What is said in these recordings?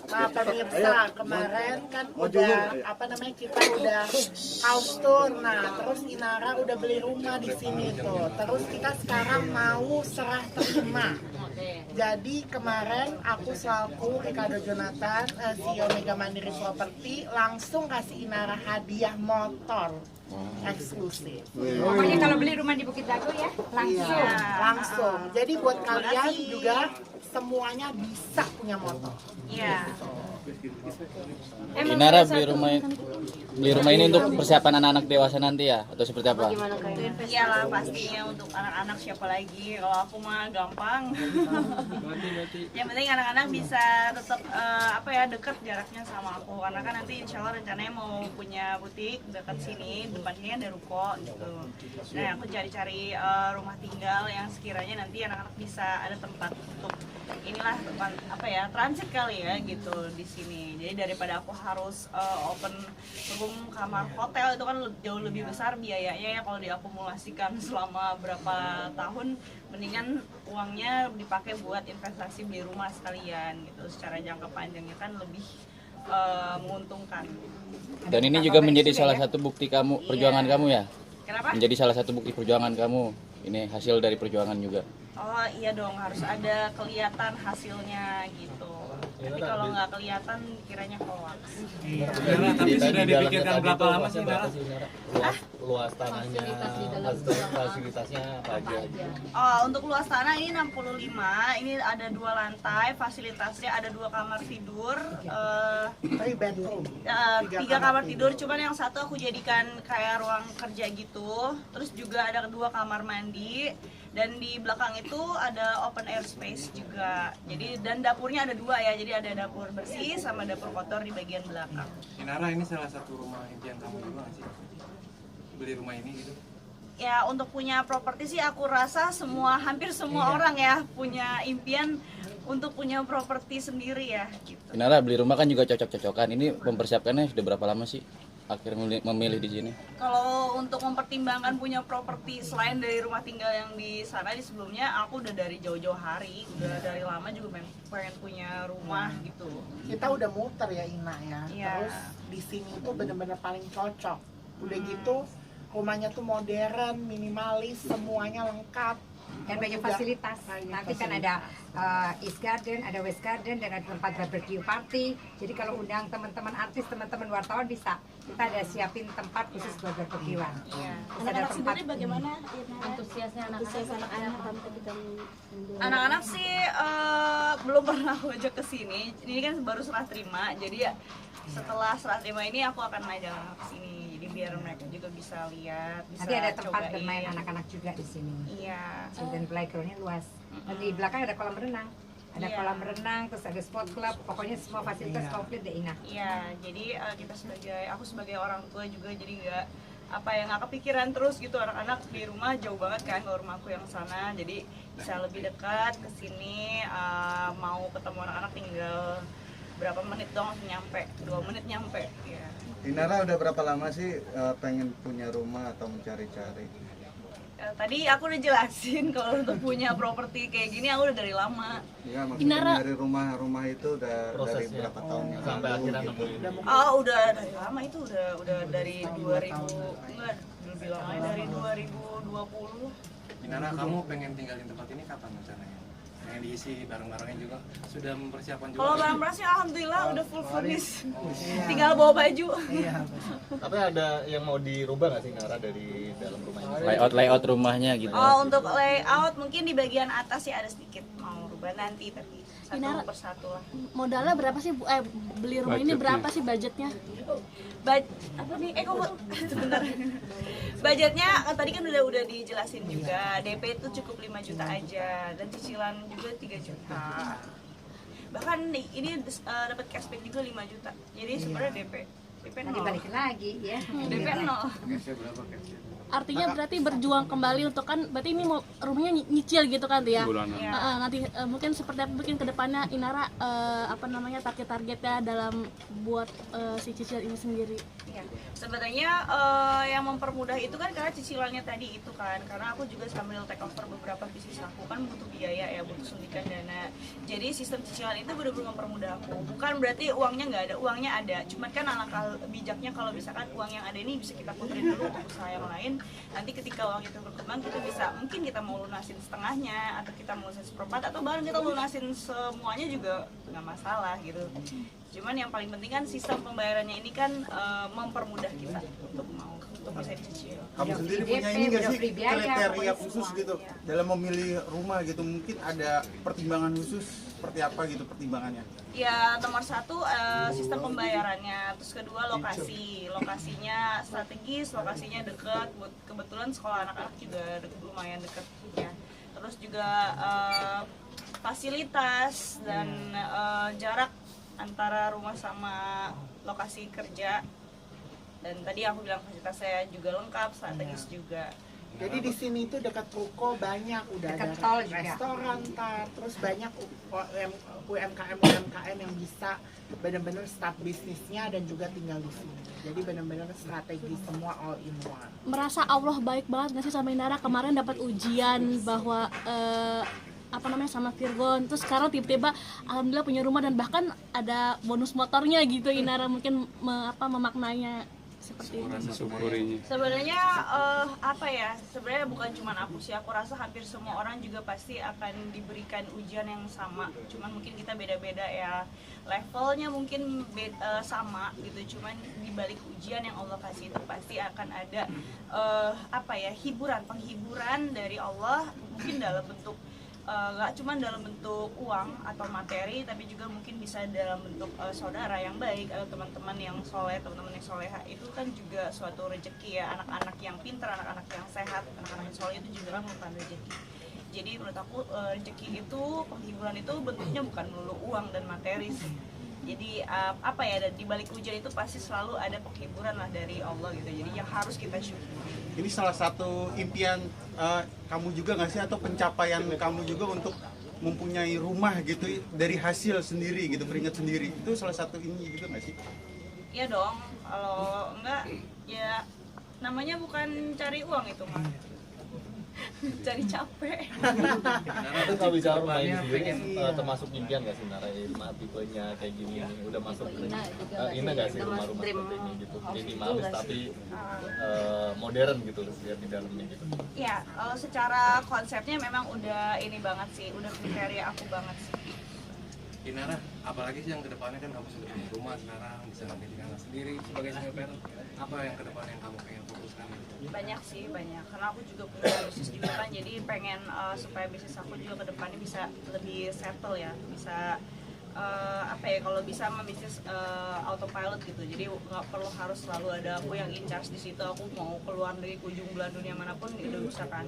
Nah, pemirsa, kemarin kan udah kita udah house tour. Nah, terus Inara udah beli rumah di sini tuh. Terus kita sekarang mau serah terima. Jadi kemarin aku selaku Ricardo Jonathan, CEO Mega Mandiri Property, langsung kasih Inara hadiah motor eksklusif. Pokoknya kalau beli rumah di Bukit Dago ya langsung. Iya, langsung. Jadi buat kalian juga semuanya bisa punya motor. Iya. Inara beli rumah ini untuk persiapan anak-anak dewasa nanti ya, atau seperti apa? Iyalah pastinya untuk anak-anak, siapa lagi, kalau aku mah gampang. Yang penting anak-anak bisa tetap dekat jaraknya sama aku, karena kan nanti insya Allah rencananya mau punya butik dekat sini, depannya ada ruko gitu. Nah aku cari-cari rumah tinggal yang sekiranya nanti anak-anak bisa ada tempat untuk inilah tempat transit kali ya gitu di sini. Jadi daripada aku harus open room kamar hotel, itu kan jauh lebih besar biayanya ya kalau diakumulasikan selama berapa tahun, mendingan uangnya dipakai buat investasi beli rumah sekalian gitu. Secara jangka panjangnya kan lebih menguntungkan. Dan ini juga menjadi salah satu bukti perjuangan kamu ya? Kenapa? Menjadi salah satu bukti perjuangan kamu. Ini hasil dari perjuangan juga. Oh iya dong, harus ada kelihatan hasilnya gitu. Tapi kalau nggak kelihatan kiranya hoax. Tapi sudah dipikirkan berapa lama sih, Nara? Luas tanahnya, fasilitasnya apa aja? Oh, untuk luas tanah ini 65, ini ada 2 lantai, fasilitasnya ada 2 kamar tidur, 3 kamar tidur, cuman yang satu aku jadikan kayak ruang kerja gitu. Terus juga ada 2 kamar mandi, dan di belakang itu ada open air space juga. Jadi dan dapurnya ada 2 ya, jadi ada dapur bersih sama dapur kotor di bagian belakang. Inara, ini salah satu rumah impian kamu juga nggak sih? Beli rumah ini gitu? Ya untuk punya properti sih aku rasa hampir semua orang ya punya impian untuk punya properti sendiri ya gitu. Inara beli rumah kan juga cocok-cocokan. Ini mempersiapkannya sudah berapa lama sih akhirnya memilih di sini? Kalau untuk mempertimbangkan punya properti selain dari rumah tinggal yang di sana di sebelumnya, aku udah dari jauh-jauh hari, udah dari lama juga pengen punya rumah gitu. Kita udah muter ya Ina ya. Iya. Terus di sini tuh bener-bener paling cocok. Udah gitu rumahnya tuh modern, minimalis, semuanya lengkap. Dan banyak fasilitas. Nanti kan ada East Garden, ada West Garden, dan ada tempat barbecue party. Jadi kalau undang teman-teman artis, teman-teman wartawan bisa. Kita ada siapin tempat khusus buat barbekyuan. Iya. Terus ada tempat bagaimana antusiasnya anak-anak ketika Anak-anak sih belum pernah aku ajak ke sini. Ini kan baru serah terima. Jadi ya setelah serah terima ini aku akan ngajak anak ke sini. Jadi biar mereka juga bisa lihat, bisa nanti ada tempat cobain. bermain anak-anak juga di sini. Iya. Dan playgroundnya luas. Dan di belakang ada kolam renang. Ada kolam renang, terus ada sport club. Pokoknya semua fasilitas komplit deh Ina. Iya. Jadi aku sebagai orang tua juga jadi nggak kepikiran terus gitu anak-anak di rumah jauh banget kan ke rumahku yang sana. Jadi bisa lebih dekat ke sini. Mau ketemu anak-anak tinggal berapa menit dong nyampe, 2 menit nyampe. Ya. Inara udah berapa lama sih pengen punya rumah atau mencari-cari? Tadi aku udah jelasin kalau untuk punya properti kayak gini aku udah dari lama. Iya, maksudnya dari rumah itu udah dari berapa tahun yang sampai akhirnya gitu? Oh, udah dari lama itu udah dari 2000 enggak lebih lama dari 2020. Inara, kamu pengen tinggalin tempat ini kapan rencananya? Pengen diisi barang-barangnya juga? Sudah mempersiapkan juga? Kalau barang-barang sih alhamdulillah udah full furnish. Tinggal bawa baju. Tapi ada yang mau dirubah nggak sih Nara dari dalam rumah ini? Layout rumahnya gitu. Oh, untuk layout mungkin di bagian atas sih ada sedikit mau rubah nanti, tapi satu persatu lah. Modalnya berapa sih beli rumah ini berapa sih budgetnya? Sebentar. Budgetnya tadi kan udah dijelasin juga. DP itu cukup 5 juta aja dan cicilan juga 3 juta. Bahkan ini dapat cashback juga 5 juta. Jadi sebenarnya DP Nanti 0. balikin lagi ya. DP 0. Cashnya berapa cashnya? Artinya berarti berjuang kembali untuk kan berarti ini mau rumahnya nyicil gitu kan ya? Iya. Nanti mungkin seperti apa mungkin kedepannya Inara target-targetnya dalam buat si cicil ini sendiri. Ya, sebenarnya yang mempermudah itu kan karena cicilannya tadi itu kan, karena aku juga sambil take over beberapa bisnis aku kan butuh biaya ya, butuh suntikan dana. Jadi sistem cicilan itu benar-benar mempermudah aku. Bukan berarti uangnya nggak ada, uangnya ada. Cuman kan alangkah bijaknya kalau misalkan uang yang ada ini bisa kita puterin dulu untuk usaha yang lain. Nanti ketika uang itu berkembang kita bisa, mungkin kita mau lunasin setengahnya, atau kita mau lunasin seperempat, atau bahkan kita lunasin semuanya juga nggak masalah gitu. Cuman yang paling penting kan sistem pembayarannya ini kan mempermudah kita untuk bisa dicicil. Kamu sendiri DP, punya ini nggak udah sih free biaya, kriteria pokoknya khusus semua. gitu dalam memilih rumah gitu? Mungkin ada pertimbangan khusus seperti apa gitu pertimbangannya? Ya nomor satu sistem pembayarannya, terus kedua lokasinya strategis, lokasinya dekat, kebetulan sekolah anak-anak juga lumayan dekat ya. Terus juga fasilitas dan jarak antara rumah sama lokasi kerja, dan tadi aku bilang fasilitas saya juga lengkap, strategis juga. Jadi di sini itu dekat ruko banyak, udah Dekat ada tol juga. restoran, terus banyak UMKM yang bisa benar-benar start bisnisnya dan juga tinggal di sini. Jadi benar-benar strategi semua all in one. Merasa Allah baik banget nggak sih sama Inara? Kemarin dapat ujian bahwa sama Virgon, terus sekarang tiba-tiba alhamdulillah punya rumah dan bahkan ada bonus motornya gitu. Inara mungkin memaknainya seperti itu. Sebenarnya sebenarnya bukan cuma aku sih, aku rasa hampir semua orang juga pasti akan diberikan ujian yang sama, cuman mungkin kita beda-beda ya, levelnya mungkin sama gitu, cuman di balik ujian yang Allah kasih itu pasti akan ada penghiburan dari Allah, mungkin dalam bentuk nggak cuma dalam bentuk uang atau materi, tapi juga mungkin bisa dalam bentuk saudara yang baik atau teman-teman yang soleh, teman-teman yang soleha. Itu kan juga suatu rezeki ya, anak-anak yang pintar, anak-anak yang sehat, anak-anak yang soleh itu juga kan merupakan rezeki. Jadi menurut aku rezeki itu, penghiburan itu bentuknya bukan melulu uang dan materi sih. Jadi dan di balik ujian itu pasti selalu ada penghiburan lah dari Allah gitu. Jadi yang harus kita syukuri. Ini salah satu impian kamu juga nggak sih, atau pencapaian kamu juga untuk mempunyai rumah gitu dari hasil sendiri gitu, keringat sendiri, itu salah satu ini juga nggak sih? Iya dong, kalau enggak ya namanya bukan cari uang itu mah. Cari capek. Itu kalau bicara rumah ini sendiri termasuk impian nggak sih Nara? Rumah tipenya kayak gini nih, udah masuk ini nggak sih rumah-rumah seperti ini gitu, minimalis tapi modern gitu lihat di dalamnya gitu. Ya, kalau secara konsepnya memang udah ini banget sih, udah kriteria aku banget sih. Inara, apalagi sih yang kedepannya kan kamu sudah punya rumah sekarang, bisa ngambil anak sendiri sebagai single parent, apa yang kedepannya yang kamu pengen fokuskan? Banyak sih, banyak, karena aku juga punya bisnis juga kan, jadi pengen supaya bisnis aku juga kedepannya bisa lebih settle ya, bisa kalau bisa bisnis autopilot gitu, jadi nggak perlu harus selalu ada aku yang in charge di situ, aku mau keluar dari ujung belahan dunia manapun udah bisa kan,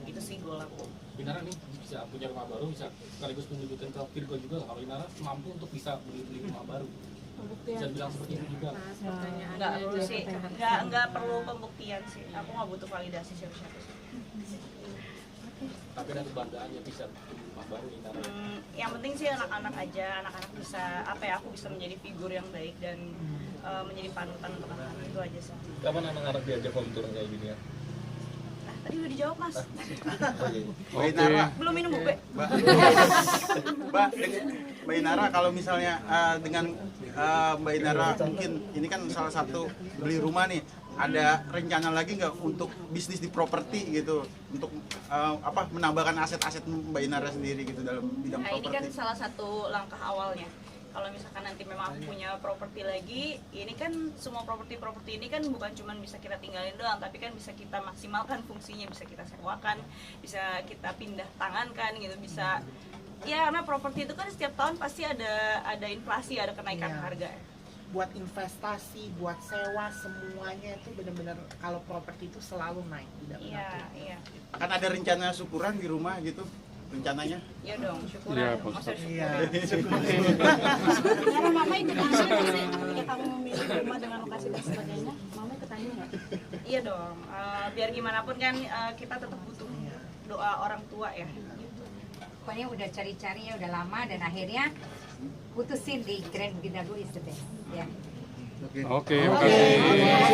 itu sih goal aku. Inara nih bisa punya rumah baru, bisa sekaligus menunjukkan ke Virgo juga kalau Inara mampu untuk bisa beli rumah baru. Bisa bilang seperti itu juga. Nggak perlu sih, nggak perlu pembuktian sih, aku nggak butuh validasi siapa-siapa sih. Tapi ada kebanggaannya bisa beli rumah baru Inara. Yang penting sih anak-anak aja, anak-anak bisa aku bisa menjadi figur yang baik dan menjadi panutan untuk anak-anak, itu aja sih. Kapan anak-anak diajak home tour kayak gini ya? Tadi udah dijawab mas. Mbak Inara, Belum minum bube. Mbak Inara, kalau misalnya dengan Mbak Inara mungkin ini kan salah satu beli rumah nih, ada rencana lagi nggak untuk bisnis di properti gitu, untuk menambahkan aset-aset Mbak Inara sendiri gitu dalam bidang Nah ini kan properti? salah satu langkah awalnya. Kalau misalkan nanti memang aku punya properti lagi, ini kan semua properti ini kan bukan cuma bisa kita tinggalin doang, tapi kan bisa kita maksimalkan fungsinya, bisa kita sewakan, bisa kita pindah tangankan gitu, bisa ya, karena properti itu kan setiap tahun pasti ada inflasi, ada kenaikan harga. Buat investasi, buat sewa, semuanya itu benar-benar kalau properti itu selalu naik, tidak pernah turun. Iya. Kan ada rencana syukuran di rumah gitu rencananya? Iya dong, syukuran. Iya. Karena mama ikut andil nggak sih ketika kamu memilih rumah dengan lokasi dan sebagainya, mama ikut andil nggak? Iya dong, biar gimana pun kan kita tetap butuh doa orang tua ya. Pokoknya udah cari-cari ya udah lama dan akhirnya putusin di Grand Bukit Dago is the best ya. Oke, makasih.